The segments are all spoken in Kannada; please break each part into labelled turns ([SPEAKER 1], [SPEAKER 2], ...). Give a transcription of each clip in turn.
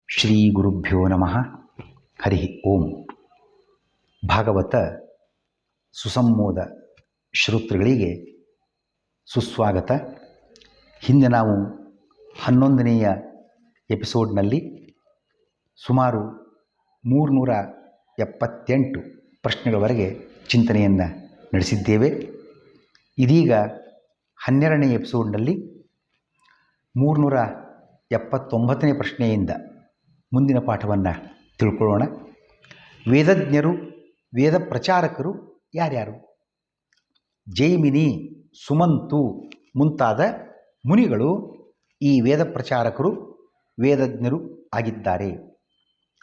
[SPEAKER 1] ಶ್ರೀ ಗುರುಭ್ಯೋ ನಮಃ. ಹರಿ ಓಂ. ಭಾಗವತ ಸುಸಂಮೋದ ಶ್ರೋತೃಗಳಿಗೆ ಸುಸ್ವಾಗತ. ಹಿಂದೆ ನಾವು 11ನೆಯ ಎಪಿಸೋಡ್ನಲ್ಲಿ ಸುಮಾರು 378 ಪ್ರಶ್ನೆಗಳವರೆಗೆ ಚಿಂತನೆಯನ್ನು ನಡೆಸಿದ್ದೇವೆ. ಇದೀಗ 12ನೇ ಎಪಿಸೋಡ್ನಲ್ಲಿ 379ನೇ ಪ್ರಶ್ನೆಯಿಂದ ಮುಂದಿನ ಪಾಠವನ್ನು ತಿಳ್ಕೊಳ್ಳೋಣ. ವೇದಜ್ಞರು, ವೇದ ಪ್ರಚಾರಕರು ಯಾರ್ಯಾರು? ಜೈಮಿನಿ, ಸುಮಂತು ಮುಂತಾದ ಮುನಿಗಳು ಈ ವೇದ ಪ್ರಚಾರಕರು, ವೇದಜ್ಞರು ಆಗಿದ್ದಾರೆ.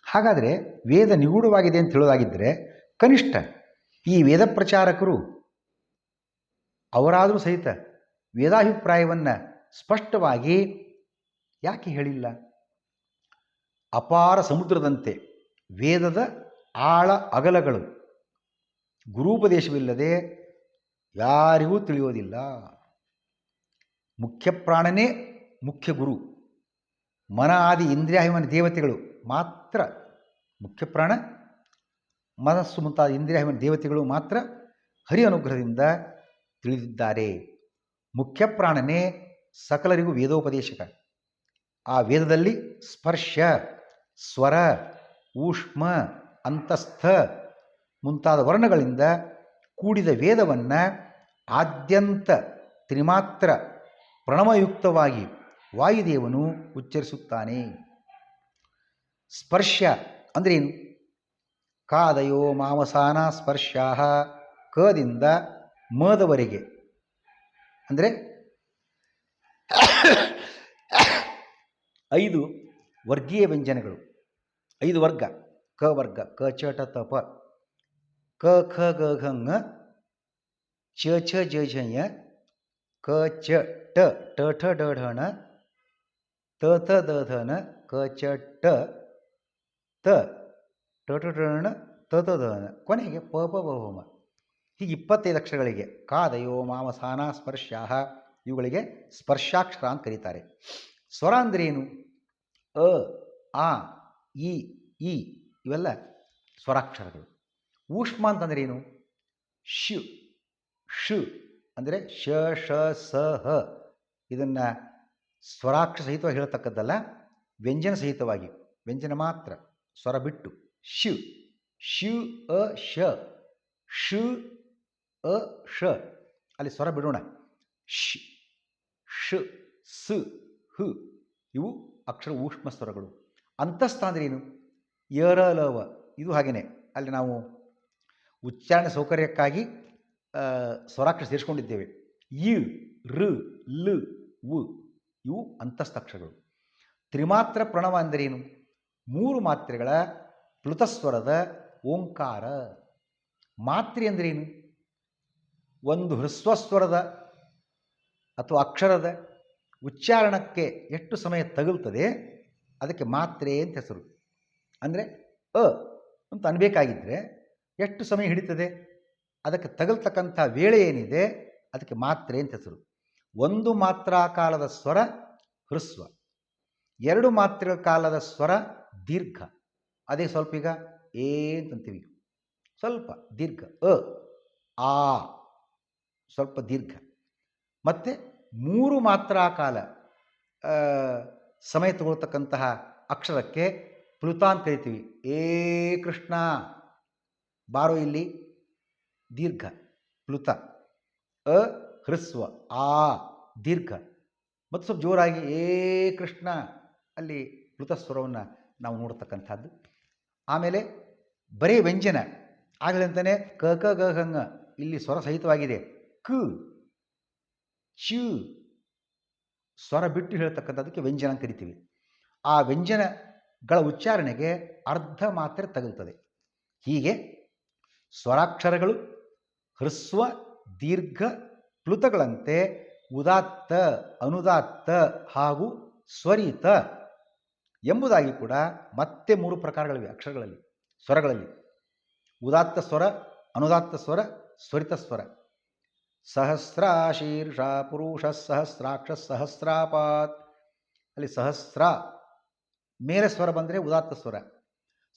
[SPEAKER 1] ಹಾಗಾದರೆ ವೇದ ನಿಗೂಢವಾಗಿದೆ ಅಂತ ಹೇಳೋದಾಗಿದ್ದರೆ ಕನಿಷ್ಠ ಈ ವೇದ ಪ್ರಚಾರಕರು ಅವರಾದರೂ ಸಹಿತ ವೇದಾಭಿಪ್ರಾಯವನ್ನು ಸ್ಪಷ್ಟವಾಗಿ ಯಾಕೆ ಹೇಳಿಲ್ಲ? ಅಪಾರ ಸಮುದ್ರದಂತೆ ವೇದದ ಆಳ ಅಗಲಗಳು ಗುರೂಪದೇಶವಿಲ್ಲದೆ ಯಾರಿಗೂ ತಿಳಿಯೋದಿಲ್ಲ. ಮುಖ್ಯ ಪ್ರಾಣನೇ ಮುಖ್ಯ ಗುರು. ಮನ ಆದಿ ಇಂದ್ರಿಯಾಭಿಮಾನ ದೇವತೆಗಳು ಮಾತ್ರ, ಮುಖ್ಯ ಪ್ರಾಣ ಮನಸ್ಸು ಮುಂತಾದ ಇಂದ್ರಿಯಾಭಿಮಾನ ದೇವತೆಗಳು ಮಾತ್ರ ಹರಿ ಅನುಗ್ರಹದಿಂದ ತಿಳಿದಿದ್ದಾರೆ. ಮುಖ್ಯ ಪ್ರಾಣನೇ ಸಕಲರಿಗೂ ವೇದೋಪದೇಶಕ. ಆ ವೇದದಲ್ಲಿ ಸ್ಪರ್ಶ, ಸ್ವರ, ಊಷ್ಮ, ಅಂತಸ್ಥ ಮುಂತಾದ ವರ್ಣಗಳಿಂದ ಕೂಡಿದ ವೇದವನ್ನು ಆದ್ಯಂತ ತ್ರಿಮಾತ್ರ ಪ್ರಣವಯುಕ್ತವಾಗಿ ವಾಯುದೇವನು ಉಚ್ಚರಿಸುತ್ತಾನೆ. ಸ್ಪರ್ಶ ಅಂದ್ರೇನು? ಕಾದಯೋ ಮಾವಸಾನ ಸ್ಪರ್ಶಾ, ಕದಿಂದ ಮದವರೆಗೆ ಅಂದರೆ 5 ವರ್ಗೀಯ ವ್ಯಂಜನಗಳು, 5 ವರ್ಗ. ಕ ವರ್ಗ ಕ ಚ ಟ ತ ಪ, ಕ ಖ ಗ ಘ ङ, ಚ ಛ ಜ ಝ ಞ, ಕ ಚ ಟ ಟ ಠ ಡ ಢ ಣ, ತ ಥ ದ ಧ ನ, ಕ ಚ ಟ ತ ಟ ಠ ಡ ಣ, ತ ತ ದ ನ, ಕೊನೆಗೆ ಪ ಪ ಬ ಮ. ಹೀಗೆ 25 ಅಕ್ಷರಗಳಿಗೆ ಕಾದಯೋ ಮಾಮಸಾನ ಸ್ಪರ್ಶಾಹ, ಇವುಗಳಿಗೆ ಸ್ಪರ್ಶಾಕ್ಷರ ಅಂತ ಕರೀತಾರೆ. ಸ್ವರ ಅಂದ್ರೇನು? ಅ, ಆ, ಇ, ಈ ಇವೆಲ್ಲ ಸ್ವರಾಕ್ಷರಗಳು. ಊಷ್ಮ ಅಂತಂದ್ರೇನು? ಶ್, ಷ್ ಅಂದರೆ ಶ, ಶ, ಸ, ಹ. ಇದನ್ನು ಸ್ವರಾಕ್ಷರ ಸಹಿತವಾಗಿ ಹೇಳ್ತಕ್ಕದ್ದಲ್ಲ, ವ್ಯಂಜನ ಸಹಿತವಾಗಿ, ವ್ಯಂಜನ ಮಾತ್ರ, ಸ್ವರ ಬಿಟ್ಟು. ಶ್, ಶ್, ಅ, ಶ, ಷ್, ಅ, ಷ. ಅಲ್ಲಿ ಸ್ವರ ಬಿಡೋಣ. ಶ್, ಷ್, ಸ್, ಹ. ಇವು ಅಕ್ಷರ ಊಷ್ಮ ಸ್ವರಗಳು. ಅಂತಸ್ಥ ಅಂದ್ರೇನು? ಯರ, ಲವ. ಇದು ಹಾಗೆಯೇ ಅಲ್ಲಿ ನಾವು ಉಚ್ಚಾರಣೆ ಸೌಕರ್ಯಕ್ಕಾಗಿ ಸ್ವರಾಕ್ಷರ ಸೇರಿಸ್ಕೊಂಡಿದ್ದೇವೆ. ಯ, ಋ, ಲ್, ವು. ಇವು ಅಂತಸ್ಥ ಅಕ್ಷರಗಳು. ತ್ರಿಮಾತ್ರ ಪ್ರಣವ ಅಂದರೇನು? 3 ಮಾತ್ರೆಗಳ ಪ್ಲುತಸ್ವರದ ಓಂಕಾರ. ಮಾತ್ರೆ ಅಂದ್ರೇನು? ಒಂದು ಹ್ರಸ್ವಸ್ವರದ ಅಥವಾ ಅಕ್ಷರದ ಉಚ್ಚಾರಣಕ್ಕೆ ಎಷ್ಟು ಸಮಯ ತಗುಲ್ತದೆ ಅದಕ್ಕೆ ಮಾತ್ರೆ ಅಂತ ಹೆಸರು. ಅಂದರೆ ಅ ಅಂತ ಅನ್ಬೇಕಾಗಿದ್ದರೆ ಎಷ್ಟು ಸಮಯ ಹಿಡಿತದೆ, ಅದಕ್ಕೆ ತಗಲ್ತಕ್ಕಂಥ ವೇಳೆ ಏನಿದೆ ಅದಕ್ಕೆ ಮಾತ್ರೆ ಅಂತ ಹೆಸರು. 1 ಮಾತ್ರಾ ಕಾಲದ ಸ್ವರ ಹ್ರಸ್ವ, 2 ಮಾತ್ರೆಗಳ ಕಾಲದ ಸ್ವರ ದೀರ್ಘ. ಅದೇ ಸ್ವಲ್ಪ ಈಗ ಏ ಅಂತಂತೀವಿ, ಸ್ವಲ್ಪ ದೀರ್ಘ. ಅ, ಆ ಸ್ವಲ್ಪ ದೀರ್ಘ. ಮತ್ತು 3 ಮಾತ್ರಾ ಕಾಲ ಸಮಯ ತಗೊಳ್ತಕ್ಕಂತಹ ಅಕ್ಷರಕ್ಕೆ ಪ್ಲುತ ಅಂತ ಕರಿತೀವಿ. ಏ ಕೃಷ್ಣ ಬಾರೋ ಇಲ್ಲಿ, ದೀರ್ಘ ಪ್ಲುತ. ಅ ಹ್ರಸ್ವ, ಆ ದೀರ್ಘ. ಮತ್ತು ಸ್ವಲ್ಪ ಜೋರಾಗಿ ಏ ಕೃಷ್ಣ, ಅಲ್ಲಿ ಪ್ಲುತ ಸ್ವರವನ್ನು ನಾವು ನೋಡ್ತಕ್ಕಂಥದ್ದು. ಆಮೇಲೆ ಬರೀ ವ್ಯಂಜನ ಆಗಲಂತಾನೆ ಕ ಕ ಗ ಘ ङ, ಇಲ್ಲಿ ಸ್ವರ ಸಹಿತವಾಗಿದೆ. ಕ, ಚ ಸ್ವರ ಬಿಟ್ಟು ಹೇಳ್ತಕ್ಕಂಥದ್ದಕ್ಕೆ ವ್ಯಂಜನ ಅಂತ ಕರಿತೀವಿ. ಆ ವ್ಯಂಜನಗಳ ಉಚ್ಚಾರಣೆಗೆ ಅರ್ಧ ಮಾತ್ರೆ ತಗುಲ್ತದೆ. ಹೀಗೆ ಸ್ವರಾಕ್ಷರಗಳು ಹ್ರಸ್ವ, ದೀರ್ಘ, ಪ್ಲುತಗಳಂತೆ ಉದಾತ್ತ, ಅನುದಾತ್ತ ಹಾಗೂ ಸ್ವರಿತ ಎಂಬುದಾಗಿ ಕೂಡ ಮತ್ತೆ 3 ಪ್ರಕಾರಗಳಿವೆ ಅಕ್ಷರಗಳಲ್ಲಿ, ಸ್ವರಗಳಲ್ಲಿ. ಉದಾತ್ತ ಸ್ವರ, ಅನುದಾತ್ತ ಸ್ವರ, ಸ್ವರಿತ ಸ್ವರ. ಸಹಸ್ರ ಶೀರ್ಷ ಪುರುಷ ಸಹಸ್ರಾಕ್ಷ ಸಹಸ್ರಾಪಾತ್. ಅಲ್ಲಿ ಸಹಸ್ರ ಮೇಲೆ ಸ್ವರ ಬಂದರೆ ಉದಾತ್ತ ಸ್ವರ.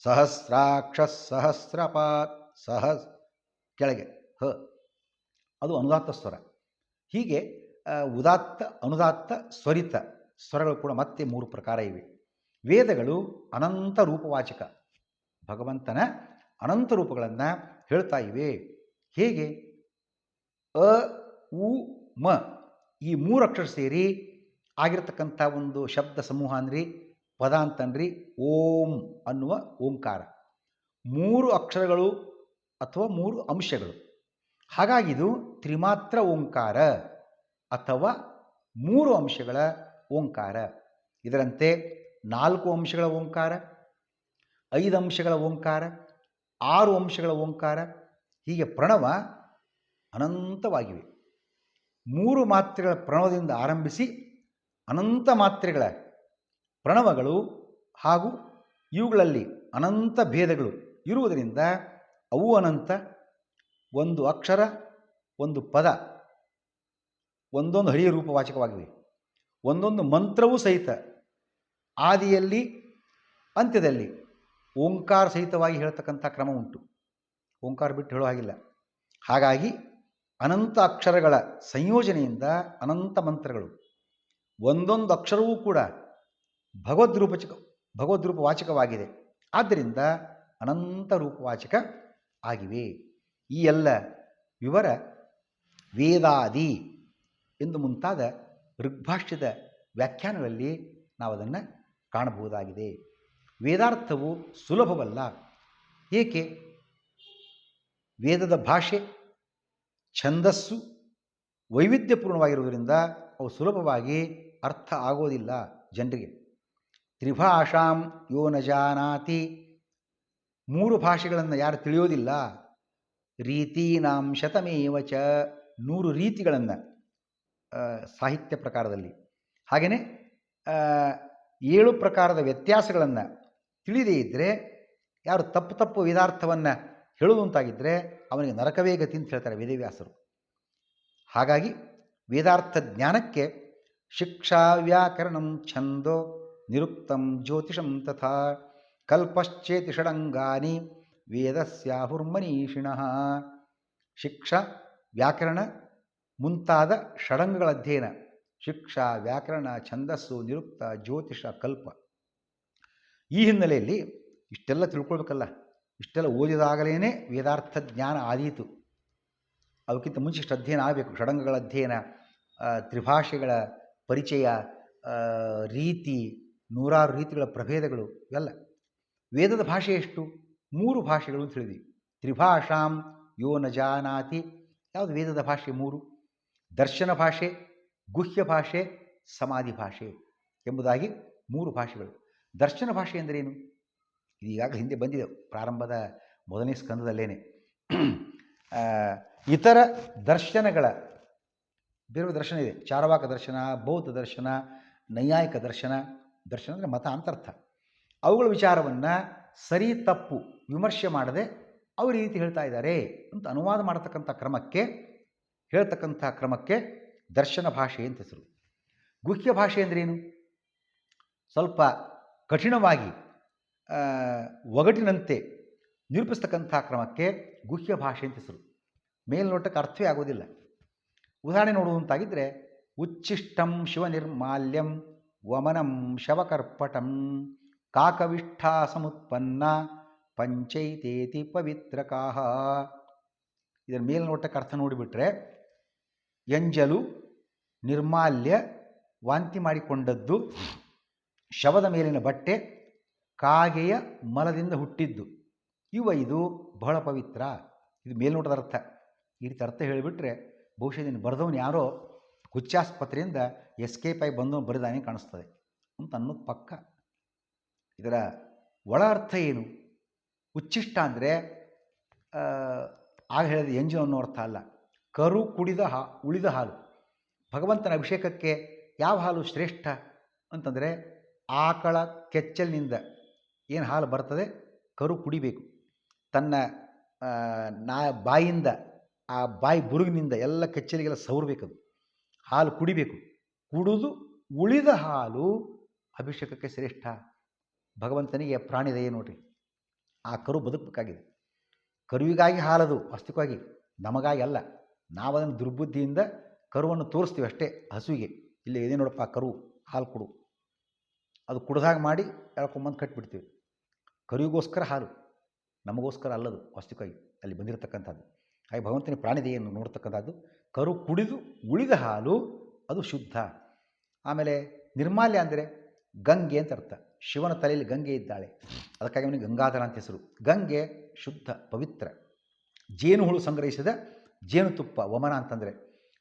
[SPEAKER 1] ಸಹಸ್ರಾಕ್ಷ ಸಹಸ್ರಪಾತ್ ಕೆಳಗೆ ಹ, ಅದು ಅನುದಾತ್ತ ಸ್ವರ. ಹೀಗೆ ಉದಾತ್ತ ಅನುದಾತ್ತ ಸ್ವರಿತ ಸ್ವರಗಳು ಕೂಡ ಮತ್ತೆ 3 ಪ್ರಕಾರ ಇವೆ. ವೇದಗಳು ಅನಂತ ರೂಪವಾಚಕ, ಭಗವಂತನ ಅನಂತ ರೂಪಗಳನ್ನು ಹೇಳ್ತಾ ಇವೆ. ಹೇಗೆ? ಅ ಉ ಮ ಈ 3 ಅಕ್ಷರ ಸೇರಿ ಆಗಿರತಕ್ಕಂಥ ಒಂದು ಶಬ್ದ ಸಮೂಹ ಅಂದ್ರಿ, ಪದ ಅಂತನ್ರಿ ಓಂ ಅನ್ನುವ ಓಂಕಾರ. 3 ಅಕ್ಷರಗಳು ಅಥವಾ 3 ಅಂಶಗಳು. ಹಾಗಾಗಿ ಇದು ತ್ರಿಮಾತ್ರ ಓಂಕಾರ ಅಥವಾ 3 ಅಂಶಗಳ ಓಂಕಾರ. ಇದರಂತೆ 4 ಅಂಶಗಳ ಓಂಕಾರ, 5 ಅಂಶಗಳ ಓಂಕಾರ, 6 ಅಂಶಗಳ ಓಂಕಾರ, ಹೀಗೆ ಪ್ರಣವ ಅನಂತವಾಗಿವೆ. 3 ಮಾತ್ರೆಗಳ ಪ್ರಣವದಿಂದ ಆರಂಭಿಸಿ ಅನಂತ ಮಾತ್ರೆಗಳ ಪ್ರಣವಗಳು ಹಾಗೂ ಇವುಗಳಲ್ಲಿ ಅನಂತ ಭೇದಗಳು ಇರುವುದರಿಂದ ಅವು ಅನಂತ. ಒಂದು ಅಕ್ಷರ, ಒಂದು ಪದ ಒಂದೊಂದು ಹರಿಯ ರೂಪವಾಚಕವಾಗಿವೆ. ಒಂದೊಂದು ಮಂತ್ರವೂ ಸಹಿತ ಆದಿಯಲ್ಲಿ ಅಂತ್ಯದಲ್ಲಿ ಓಂಕಾರ ಸಹಿತವಾಗಿ ಹೇಳ್ತಕ್ಕಂಥ ಕ್ರಮ ಉಂಟು. ಓಂಕಾರ ಬಿಟ್ಟು ಹೇಳೋ ಹಾಗಿಲ್ಲ. ಹಾಗಾಗಿ ಅನಂತ ಅಕ್ಷರಗಳ ಸಂಯೋಜನೆಯಿಂದ ಅನಂತ ಮಂತ್ರಗಳು. ಒಂದೊಂದು ಅಕ್ಷರವೂ ಕೂಡ ಭಗವದ್ರೂಪವಾಚಕವಾಗಿದೆ. ಆದ್ದರಿಂದ ಅನಂತ ರೂಪವಾಚಕ ಆಗಿವೆ. ಈ ಎಲ್ಲ ವಿವರ ವೇದಾದಿ ಎಂದು ಮುಂತಾದ ಋಗ್ಭಾಷ್ಯದ ವ್ಯಾಖ್ಯಾನಗಳಲ್ಲಿ ನಾವು ಅದನ್ನು ಕಾಣಬಹುದಾಗಿದೆ. ವೇದಾರ್ಥವು ಸುಲಭವಲ್ಲ. ಏಕೆ? ವೇದದ ಭಾಷೆ ಛಂದಸ್ಸು ವೈವಿಧ್ಯಪೂರ್ಣವಾಗಿರುವುದರಿಂದ ಅವು ಸುಲಭವಾಗಿ ಅರ್ಥ ಆಗೋದಿಲ್ಲ ಜನರಿಗೆ. ತ್ರಿಭಾಷಾಂ ಯೋ ನ ಜಾನಾತಿ, 3 ಭಾಷೆಗಳನ್ನು ಯಾರು ತಿಳಿಯೋದಿಲ್ಲ. ರೀತೀನಾಂ ಶತಮೇವ ಚ, 100 ರೀತಿಗಳನ್ನು ಸಾಹಿತ್ಯ ಪ್ರಕಾರದಲ್ಲಿ, ಹಾಗೆಯೇ 7 ಪ್ರಕಾರದ ವ್ಯತ್ಯಾಸಗಳನ್ನು ತಿಳಿದೇ ಇದ್ದರೆ, ಯಾರು ತಪ್ಪು ವೇದಾರ್ಥವನ್ನು ಹೇಳುವಂತಾಗಿದ್ದರೆ ಅವನಿಗೆ ನರಕವೇ ಗತಿ ಅಂತ ಹೇಳ್ತಾರೆ ವೇದವ್ಯಾಸರು. ಹಾಗಾಗಿ ವೇದಾರ್ಥ ಜ್ಞಾನಕ್ಕೆ ಶಿಕ್ಷಾ ವ್ಯಾಕರಣಂ ಛಂದೋ ನಿರುಕ್ತಂ ಜ್ಯೋತಿಷಂ ತಥಾ ಕಲ್ಪಶ್ಚೇತಿ ಷಡಂಗಾನಿ ವೇದಸ್ಯಾಹುರ್ಮನೀಷಿಣಃ. ಶಿಕ್ಷಾ ವ್ಯಾಕರಣ ಮುಂತಾದ ಷಡಂಗಗಳ ಅಧ್ಯಯನ, ಶಿಕ್ಷಾ ವ್ಯಾಕರಣ ಛಂದಸ್ಸು ನಿರುಕ್ತ ಜ್ಯೋತಿಷ ಕಲ್ಪ. ಈ ಹಿನ್ನೆಲೆಯಲ್ಲಿ ಇಷ್ಟೆಲ್ಲ ತಿಳ್ಕೊಳ್ಬೇಕಲ್ಲ. ಇಷ್ಟೆಲ್ಲ ಓದಿದಾಗಲೇ ವೇದಾರ್ಥ ಜ್ಞಾನ ಆದೀತು. ಅವಕ್ಕಿಂತ ಮುಂಚೆ ಇಷ್ಟು ಅಧ್ಯಯನ ಆಗಬೇಕು. ಷಡಂಗಗಳ ಅಧ್ಯಯನ, ತ್ರಿಭಾಷೆಗಳ ಪರಿಚಯ, ರೀತಿ, 100 ರೀತಿಗಳ ಪ್ರಭೇದಗಳು ಇವೆಲ್ಲ. ವೇದದ ಭಾಷೆ ಎಷ್ಟು? 3 ಭಾಷೆಗಳು ಅಂತ ಹೇಳಿದ್ವಿ. ತ್ರಿಭಾಷಾಂ ಯೋ ನ ಜಾನಾತಿ, ಯಾವುದು ವೇದದ ಭಾಷೆ? 3. ದರ್ಶನ ಭಾಷೆ, ಗುಹ್ಯ ಭಾಷೆ, ಸಮಾಧಿ ಭಾಷೆ ಎಂಬುದಾಗಿ 3 ಭಾಷೆಗಳು. ದರ್ಶನ ಭಾಷೆ ಎಂದರೇನು? ಇದೀಗಾಗಲೇ ಹಿಂದೆ ಬಂದಿದೆ ಪ್ರಾರಂಭದ 1ನೇ ಸ್ಕಂದದಲ್ಲೇನೆ. ಇತರ ದರ್ಶನಗಳ ಬೇರೆ ದರ್ಶನ ಇದೆ. ಚಾರವಾಕ ದರ್ಶನ, ಬೌದ್ಧ ದರ್ಶನ, ನೈಯಾಯಿಕ ದರ್ಶನ. ದರ್ಶನ ಅಂದರೆ ಮತ ಅಂತರ್ಥ. ಅವುಗಳ ವಿಚಾರವನ್ನು ಸರಿ ತಪ್ಪು ವಿಮರ್ಶೆ ಮಾಡದೆ ಅವರು ಈ ರೀತಿ ಹೇಳ್ತಾ ಇದ್ದಾರೆ ಅಂತ ಅನುವಾದ ಮಾಡತಕ್ಕಂಥ ಕ್ರಮಕ್ಕೆ, ಹೇಳ್ತಕ್ಕಂಥ ಕ್ರಮಕ್ಕೆ ದರ್ಶನ ಭಾಷೆ ಅಂತ ಹೆಸರು. ಗುಹ್ಯ ಭಾಷೆ ಅಂದ್ರೇನು? ಸ್ವಲ್ಪ ಕಠಿಣವಾಗಿ ಒಗಟಿನಂತೆ ನಿರೂಪಿಸ್ತಕ್ಕಂಥ ಕ್ರಮಕ್ಕೆ ಗುಹ್ಯ ಭಾಷೆ ಅಂತ ಹೆಸರು. ಮೇಲ್ನೋಟಕ್ಕೆ ಅರ್ಥವೇ ಆಗೋದಿಲ್ಲ. ಉದಾಹರಣೆ ನೋಡುವಂತಾಗಿದ್ದರೆ, ಉಚ್ಚಿಷ್ಟಂ ಶಿವನಿರ್ಮಾಲ್ಯಂ ವಮನಂ ಶವಕರ್ಪಟಂ ಕಾಕವಿಷ್ಠಾ ಸಮುತ್ಪನ್ನ ಪಂಚೈತೇತಿ ಪವಿತ್ರಕಾಹ. ಇದರ ಮೇಲ್ನೋಟಕ್ಕೆ ಅರ್ಥ ನೋಡಿಬಿಟ್ರೆ, ಎಂಜಲು, ನಿರ್ಮಾಲ್ಯ, ವಾಂತಿ ಮಾಡಿಕೊಂಡದ್ದು, ಶವದ ಮೇಲಿನ ಬಟ್ಟೆ, ಕಾಗೆಯ ಮಲದಿಂದ ಹುಟ್ಟಿದ್ದು, ಇದು ಬಹಳ ಪವಿತ್ರ. ಇದು ಮೇಲ್ನೋಟದ ಅರ್ಥ. ಈ ರೀತಿ ಅರ್ಥ ಹೇಳಿಬಿಟ್ರೆ ಬಹುಶಃ ಇದನ್ನು ಬರೆದವನು ಯಾರೋ ಹುಚ್ಚಾಸ್ಪತ್ರೆಯಿಂದ ಎಸ್ಕೇಪ್ ಆಗಿ ಬಂದವನು ಬರೆದಾನೆ ಕಾಣಿಸ್ತದೆ ಅಂತ ಅನ್ನೋದು ಪಕ್ಕ. ಇದರ ಒಳ ಅರ್ಥ ಏನು? ಉಚ್ಚಿಷ್ಟ ಅಂದರೆ ಆಗ ಹೇಳಿದ ಎಂಜಲು ಅನ್ನೋ ಅರ್ಥ ಅಲ್ಲ. ಕರು ಕುಡಿದ ಉಳಿದ ಹಾಲು. ಭಗವಂತನ ಅಭಿಷೇಕಕ್ಕೆ ಯಾವ ಹಾಲು ಶ್ರೇಷ್ಠ ಅಂತಂದರೆ, ಆಕಳ ಕೆಚ್ಚಲಿನಿಂದ ಏನು ಹಾಲು ಬರ್ತದೆ ಕರು ಕುಡಿಬೇಕು. ತನ್ನ ಬಾಯಿಂದ ಆ ಬಾಯಿ ಬುರುಗಿನಿಂದ ಎಲ್ಲ ಕೆಚ್ಚಲಿಗೆಲ್ಲ ಸವರಬೇಕದು. ಹಾಲು ಕುಡಿಬೇಕು. ಕುಡಿದು ಉಳಿದ ಹಾಲು ಅಭಿಷೇಕಕ್ಕೆ ಶ್ರೇಷ್ಠ. ಭಗವಂತನಿಗೆ ಪ್ರಾಣಿ ದಯೆ ನೋಡ್ರಿ. ಆ ಕರು ಬದುಕಬೇಕಾಗಿದೆ. ಕರುವಿಗಾಗಿ ಹಾಲದು ವಾಸ್ತವಿಕವಾಗಿ, ನಮಗಾಗಿ ಅಲ್ಲ. ನಾವು ಅದನ್ನು ದುರ್ಬುದ್ಧಿಯಿಂದ ಕರುವನ್ನು ತೋರಿಸ್ತೀವಿ ಅಷ್ಟೇ. ಹಸುವಿಗೆ ಇಲ್ಲಿ ಇದೇ ನೋಡಪ್ಪ ಕರು ಹಾಲು ಕೊಡು, ಅದು ಕುಡ್ದಾಗ ಮಾಡಿ ಎಳ್ಕೊಂಬಂದು ಕಟ್ಟಿಬಿಡ್ತೀವಿ. ಕರುವಿಗೋಸ್ಕರ ಹಾಲು, ನಮಗೋಸ್ಕರ ಅಲ್ಲದು ವಾಸ್ತವಿಕವಾಗಿ ಅಲ್ಲಿ ಬಂದಿರತಕ್ಕಂಥದ್ದು. ಹಾಗೆ ಭಗವಂತನ ಪ್ರಾಣಿದೆಯನ್ನು ನೋಡ್ತಕ್ಕಂಥದ್ದು. ಕರು ಕುಡಿದು ಉಳಿದ ಹಾಲು ಅದು ಶುದ್ಧ. ಆಮೇಲೆ ನಿರ್ಮಾಲ್ಯ ಅಂದರೆ ಗಂಗೆ ಅಂತ ಅರ್ಥ. ಶಿವನ ತಲೆಯಲ್ಲಿ ಗಂಗೆ ಇದ್ದಾಳೆ, ಅದಕ್ಕಾಗಿ ಅವನಿಗೆ ಗಂಗಾಧರ ಅಂತ ಹೆಸರು. ಗಂಗೆ ಶುದ್ಧ ಪವಿತ್ರ. ಜೇನುಹುಳು ಸಂಗ್ರಹಿಸಿದ ಜೇನುತುಪ್ಪ ವಮನ ಅಂತಂದರೆ,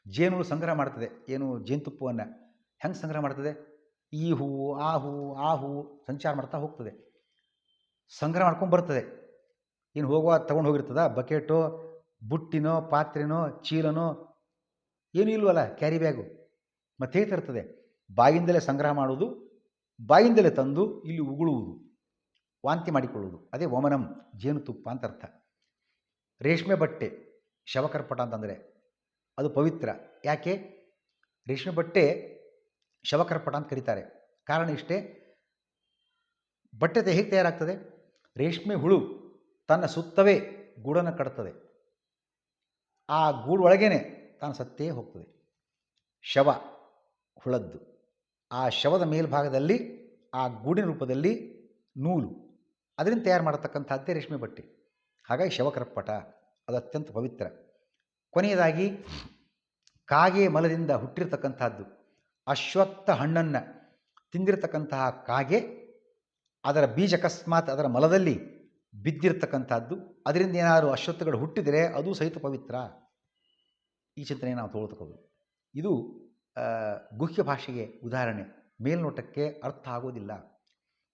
[SPEAKER 1] ಜೇನುಹುಳು ಸಂಗ್ರಹ ಮಾಡ್ತದೆ. ಏನು ಜೇನುತುಪ್ಪವನ್ನು ಹೆಂಗೆ ಸಂಗ್ರಹ ಮಾಡ್ತದೆ? ಈ ಹೂವು ಆ ಹೂವು ಸಂಚಾರ ಮಾಡ್ತಾ ಹೋಗ್ತದೆ, ಸಂಗ್ರಹ ಮಾಡ್ಕೊಂಡು ಬರ್ತದೆ. ಏನು ಹೋಗುವಾಗ ತೊಗೊಂಡು ಹೋಗಿರ್ತದ ಬಕೆಟೋ ಬುಟ್ಟಿನೋ ಪಾತ್ರೆನೋ ಚೀಲನೋ ಏನೂ ಇಲ್ವಲ್ಲ, ಕ್ಯಾರಿ ಬ್ಯಾಗು. ಮತ್ತೆ ಹೇಗೆ ತರ್ತದೆ? ಬಾಯಿಂದಲೇ ಸಂಗ್ರಹ ಮಾಡುವುದು, ಬಾಯಿಂದಲೇ ತಂದು ಇಲ್ಲಿ ಉಗುಳುವುದು, ವಾಂತಿ ಮಾಡಿಕೊಳ್ಳುವುದು. ಅದೇ ವಮನಂ, ಜೇನುತುಪ್ಪ ಅಂತ ಅರ್ಥ. ರೇಷ್ಮೆ ಬಟ್ಟೆ ಶವಕರ್ಪಟ ಅಂತಂದರೆ ಅದು ಪವಿತ್ರ. ಯಾಕೆ ರೇಷ್ಮೆ ಬಟ್ಟೆ ಶವಕರ್ಪಟ ಅಂತ ಕರೀತಾರೆ? ಕಾರಣ ಇಷ್ಟೇ. ಬಟ್ಟೆ ಹೇಗೆ ತಯಾರಾಗ್ತದೆ? ರೇಷ್ಮೆ ಹುಳು ತನ್ನ ಸುತ್ತವೇ ಗೂಡನ್ನು ಕಟ್ತದೆ, ಆ ಗೂಡು ಒಳಗೇನೆ ತಾನು ಸತ್ತೇ ಹೋಗ್ತದೆ. ಶವ ಹುಳದ್ದು, ಆ ಶವದ ಮೇಲ್ಭಾಗದಲ್ಲಿ ಆ ಗೂಡಿನ ರೂಪದಲ್ಲಿ ನೂಲು, ಅದರಿಂದ ತಯಾರು ಮಾಡತಕ್ಕಂಥದ್ದೇ ರೇಷ್ಮೆ ಬಟ್ಟೆ. ಹಾಗಾಗಿ ಶವಕರ್ಪಟ ಅದು ಅತ್ಯಂತ ಪವಿತ್ರ. ಕೊನೆಯದಾಗಿ ಕಾಗೆ ಮಲದಿಂದ ಹುಟ್ಟಿರ್ತಕ್ಕಂಥದ್ದು. ಅಶ್ವತ್ಥ ಹಣ್ಣನ್ನು ತಿಂದಿರತಕ್ಕಂತಹ ಕಾಗೆ, ಅದರ ಬೀಜ ಅಕಸ್ಮಾತ್ ಅದರ ಮಲದಲ್ಲಿ ಬಿದ್ದಿರತಕ್ಕಂಥದ್ದು, ಅದರಿಂದ ಏನಾದರೂ ಅಶ್ವತ್ಥಗಳು ಹುಟ್ಟಿದರೆ ಅದು ಸಹಿತ ಪವಿತ್ರ. ಈ ಚಿಂತನೆ ನಾವು ತಗೊಳ್ತಕ್ಕದ್ದು. ಇದು ಗುಹ್ಯ ಭಾಷೆಗೆ ಉದಾಹರಣೆ, ಮೇಲ್ನೋಟಕ್ಕೆ ಅರ್ಥ ಆಗೋದಿಲ್ಲ.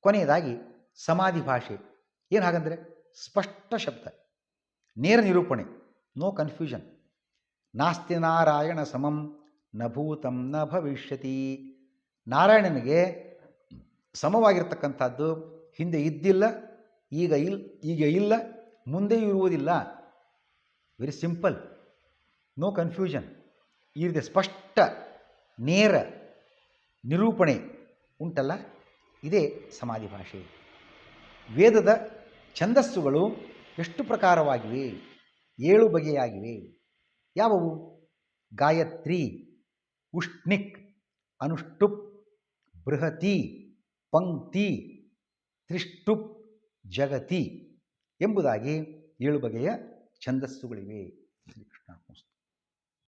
[SPEAKER 1] ಕೊನೆಯದಾಗಿ ಸಮಾಧಿ ಭಾಷೆ ಏನು ಹಾಗಂದರೆ ಸ್ಪಷ್ಟ ಶಬ್ದ, ನೇರ ನಿರೂಪಣೆ, ನೋ ಕನ್ಫ್ಯೂಷನ್. ನಾಸ್ತಿ ನಾರಾಯಣ ಸಮಂ ನ ಭೂತಂ ನ ಭವಿಷ್ಯತಿ. ನಾರಾಯಣನಿಗೆ ಸಮವಾಗಿರ್ತಕ್ಕಂಥದ್ದು ಹಿಂದೆ ಇದ್ದಿಲ್ಲ, ಈಗ ಇಲ್ಲ, ಮುಂದೆಯೂ ಇರುವುದಿಲ್ಲ. Very simple, no confusion. ಈ ರೀತಿ ಸ್ಪಷ್ಟ ನೇರ ನಿರೂಪಣೆ ಉಂಟಲ್ಲ, ಇದೇ ಸಮಾಧಿ ಭಾಷೆ. ವೇದದ ಛಂದಸ್ಸುಗಳು ಎಷ್ಟು ಪ್ರಕಾರವಾಗಿವೆ? 7 ಬಗೆಯಾಗಿವೆ. ಯಾವುವು? ಗಾಯತ್ರಿ, ಉಷ್ಣಿಕ್, ಅನುಷ್ಟುಪ್, ಬೃಹತಿ, ಪಂಕ್ತಿ, ತ್ರಿಷ್ಟುಪ್, ಜಗತಿ ಎಂಬುದಾಗಿ 7 ಬಗೆಯ ಛಂದಸ್ಸುಗಳಿವೆ. ಶ್ರೀಕೃಷ್ಣ.